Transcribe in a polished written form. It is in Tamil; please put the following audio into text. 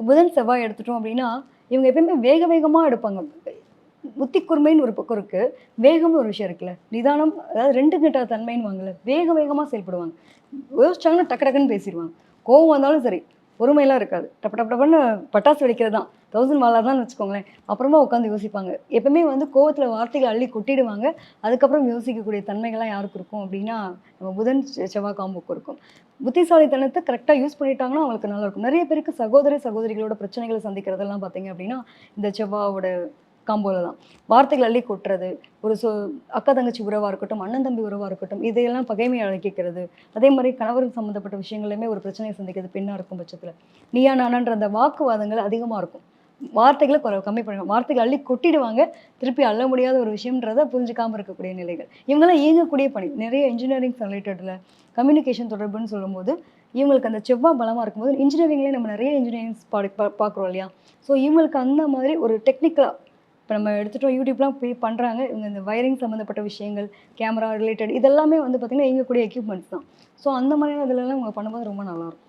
புதன் செவ்வாய் எடுத்துட்டோம் அப்படின்னா, இவங்க எப்பயுமே வேக வேகமா எடுப்பாங்க. புத்தி கூர்மைன்னு ஒரு பக்கம் இருக்கு. வேகம்னு ஒரு விஷயம் இருக்குல்ல. நிதானம் அதாவது 2 கெட்ட தன்மைன்னுவாங்கல்ல. வேக வேகமா செயல்படுவாங்க. யோசிச்சாங்கன்னா டக்கு டக்குன்னு பேசிருவாங்க. கோவம் வந்தாலும் சரி, பொறுமைலாம் இருக்காது. டப்பு டப்பு டப்புன்னு பட்டாசு வெடிக்கிறது தான். 1000 வாலா தான்னு வச்சுக்கோங்களேன். அப்புறமா உட்காந்து யோசிப்பாங்க. எப்பவுமே வந்து கோவத்தில வார்த்தைகள அள்ளி கொட்டிடுவாங்க. அதுக்கப்புறம் யோசிக்கக்கூடிய தன்மைகள்லாம் யாருக்கு இருக்கும் அப்டின்னா, நம்ம புதன், செவ்வாய் காம்போக்கு இருக்கும். புத்திசாலித்தனத்த கரெக்ட்டா யூஸ் பண்ணிட்டாங்கன்னா, அவங்களுக்கு நல்லாருக்கும். நெறைய பேருக்கு சகோதர, சகோதரிகளோட பிரச்சனைகள சந்திக்கிறதெல்லாம் பார்த்தீங்க அப்டின்னா, இந்த செவ்வாவோட காம்போல தான். வார்த்தைகள் அள்ளி கொட்டுறது, ஒரு அக்கா, தங்கச்சி உறவா இருக்கட்டும், அண்ணன், தம்பி உறவா இருக்கட்டும், இதையெல்லாம் பகைமைய அழக்கிக்கிறது. அதே மாரி கணவர் சம்மந்தப்பட்ட விஷயங்கள்லயுமே ஒரு பிரச்சனைய சந்திக்கிறது பெண்ணா இருக்கும் பட்சத்தில. நீயா நானான்ற அந்த வாக்குவாதங்கள் அதிகமா இருக்கும். வார்த்தைகள கம்மி பண்ணுங்க. வார்த்தைகள அள்ளி கொட்டிடுவாங்க. திருப்பி அள்ள முடியாத ஒரு விஷயம்ன்றத புரிஞ்சுக்காம இருக்கக்கூடிய நிலைகள். இவங்கலாம் இயங்கக்கூடிய பணி. நெறைய இன்ஜினியரிங் ரிலேட்டட்ல கம்யூனிகேஷன் தொடர்புன்னு சொல்லும்போது, இவங்களுக்கு அந்த செவ்வா பலமா இருக்கும்போது, இன்ஜினியரிங்லயே நம்ம நெறைய இன்ஜினியரிங்ஸ் பாடி பார்க்குறோம் இல்லையா? ஸோ இவங்களுக்கு அந்த மாதிரி ஒரு டெக்னிக்கலா இப்ப நம்ம எடுத்துட்டோம் யூடியூப்லாம் போய் பண்றாங்க. இவங்க இந்த வயரிங் சம்மந்தப்பட்ட விஷயங்கள், கேமரா ரிலேட்டட் இதெல்லாமே வந்து பார்த்தீங்கன்னா, இயங்கக்கூடிய எக்யூப்மெண்ட்ஸ் தான். ஸோ அந்த மாதிரியான இதுலலாம் இவங்க பண்ணும்போது ரொம்ப நல்லாருக்கும்.